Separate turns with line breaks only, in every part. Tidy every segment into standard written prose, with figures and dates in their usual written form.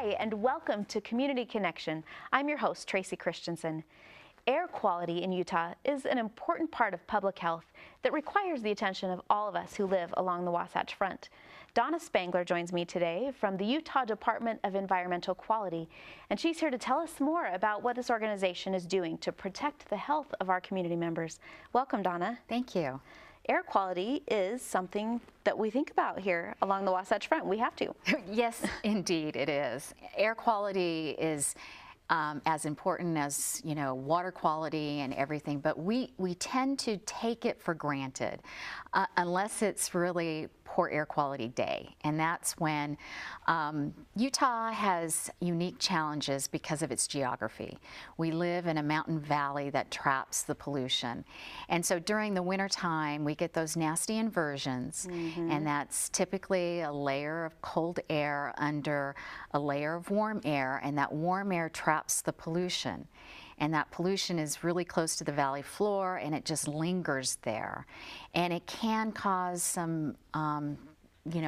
Hi, and welcome to Community Connection. I'm your host, Tracey Christensen. Air quality in Utah is an important part of public health that requires the attention of all of us who live along the Wasatch Front. Donna Spangler joins me today from the Utah Department of Environmental Quality, and she's here to tell us more about what this organization is doing to protect the health of our community members. Welcome, Donna.
Thank you.
Air quality is something that we think about here along the Wasatch Front. We have to.
Yes, indeed it is. Air quality is as important as, water quality and everything, but we tend to take it for granted unless it's really poor air quality day. And that's when Utah has unique challenges because of its geography. We live in a mountain valley that traps the pollution. And so during the winter time, we get those nasty inversions, and that's typically a layer of cold air under a layer of warm air, and that warm air traps the pollution. And that pollution is really close to the valley floor, and it just lingers there. And it can cause some,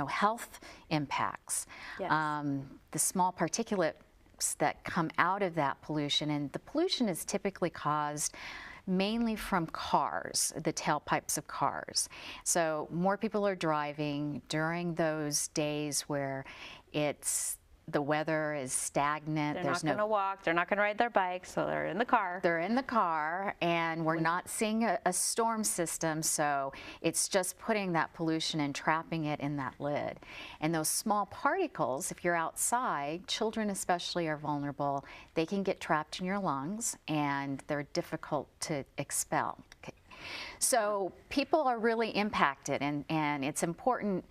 health impacts.
Yes.
The small particulates that come out of that pollution, and the pollution is typically caused mainly from cars, the tailpipes of cars. So more people are driving during those days where the weather is stagnant.
They're not going to walk, they're not going to ride their bikes, so they're in the car.
They're in the car, and we're not seeing a storm system, so it's just putting that pollution and trapping it in that lid. And those small particles, if you're outside, children especially are vulnerable. They can get trapped in your lungs, and they're difficult to expel. So people are really impacted, and it's important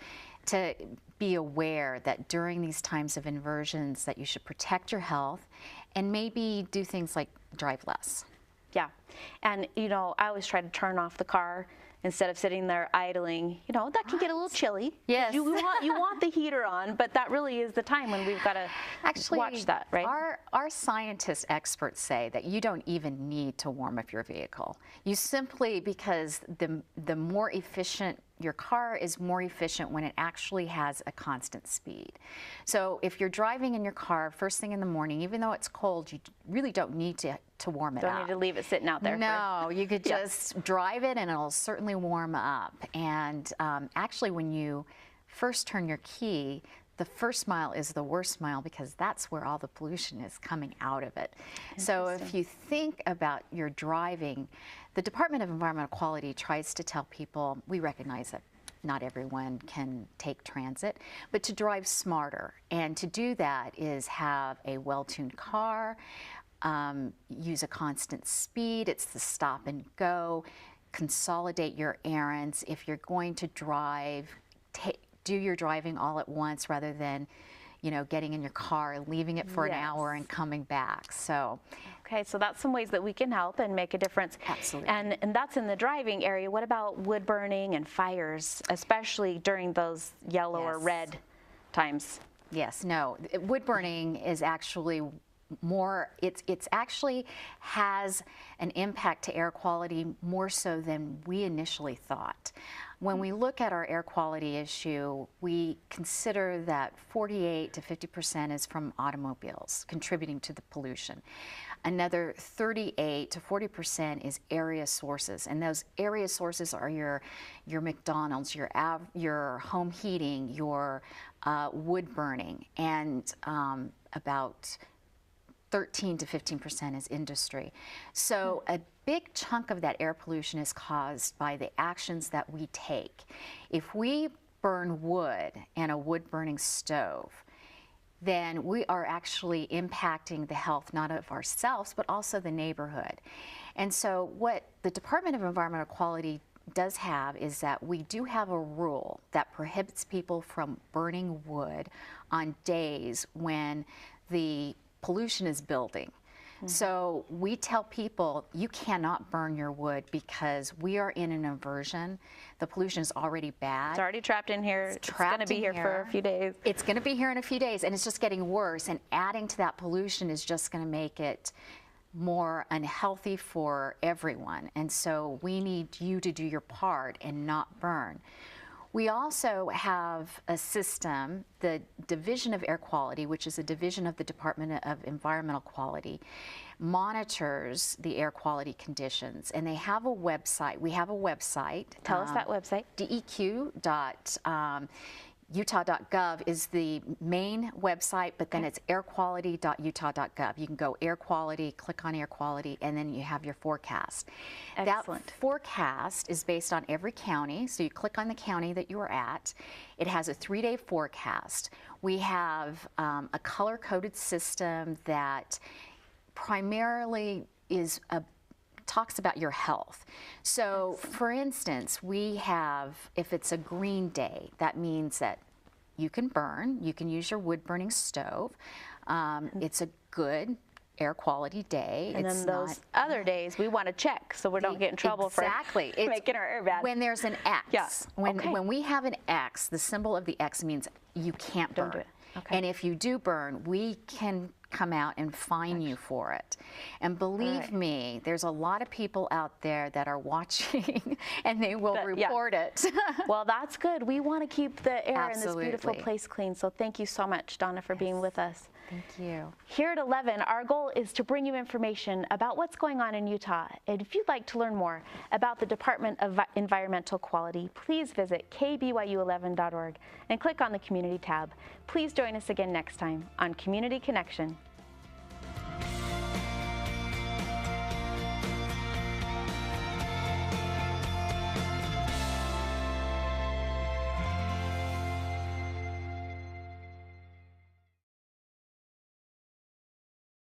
to be aware that during these times of inversions that you should protect your health and maybe do things like drive less.
Yeah, and I always try to turn off the car instead of sitting there idling. That can get a little chilly.
Yes.
You want the heater on, but that really is the time when we've got to watch that, right?
Our scientists, experts say that you don't even need to warm up your vehicle. You simply, because the more efficient your car is, more efficient when it actually has a constant speed. So if you're driving in your car first thing in the morning, even though it's cold, you really don't need to warm it up.
Don't need to leave it sitting out there.
No, you could just drive it and it'll certainly warm up. And actually when you first turn your key, the first mile is the worst mile because that's where all the pollution is coming out of it. So if you think about your driving, the Department of Environmental Quality tries to tell people, we recognize that not everyone can take transit, but to drive smarter. And to do that is have a well-tuned car, use a constant speed, it's the stop and go, consolidate your errands. If you're going to drive, do your driving all at once rather than, getting in your car, leaving it for an hour and coming back. So,
okay, so that's some ways that we can help and make a difference.
Absolutely.
And that's in the driving area. What about wood burning and fires, especially during those yellow or red times?
Yes, no, wood burning is actually more, it's actually has an impact to air quality more so than we initially thought. When we look at our air quality issue, we consider that 48 to 50% is from automobiles contributing to the pollution. Another 38 to 40% is area sources, and those area sources are your McDonald's, your home heating, your wood burning, and about 13 to 15% is industry. So a big chunk of that air pollution is caused by the actions that we take. If we burn wood in a wood burning stove, then we are actually impacting the health not of ourselves but also the neighborhood. And so what the Department of Environmental Quality does have is that we do have a rule that prohibits people from burning wood on days when the pollution is building. So we tell people you cannot burn your wood because we are in an inversion. The pollution is already bad.
It's already trapped in here. It's going to be here for a few days.
It's going to be here in a few days, and it's just getting worse. And adding to that pollution is just going to make it more unhealthy for everyone. And so we need you to do your part and not burn. We also have a system, the Division of Air Quality, which is a division of the Department of Environmental Quality, monitors the air quality conditions, and they have a website. We have a website.
Tell us that website.
DEQ.utah.gov is the main website, but then it's airquality.utah.gov. You can go air quality, click on air quality, and then you have your forecast.
Excellent.
That forecast is based on every county, so you click on the county that you are at. It has a 3-day forecast. We have a color-coded system that primarily talks about your health. So for instance, we have, if it's a green day, that means that you can burn, you can use your wood burning stove. It's a good air quality day.
And then those other days we want to check so we don't get in trouble for making our air bad.
When there's an X,
Yeah.
when we have an X, the symbol of the X means you can't burn.
Don't do it. Okay.
And if you do burn, we can come out and fine you for it. And believe me, there's a lot of people out there that are watching and they will report it.
Well, that's good. We want to keep the air in this beautiful
Absolutely.
place clean. So thank you so much, Donna, for being with us.
Thank you.
Here at 11, our goal is to bring you information about what's going on in Utah. And if you'd like to learn more about the Department of Environmental Quality, please visit KBYU11.org and click on the Community tab. Please join us again next time on Community Connection.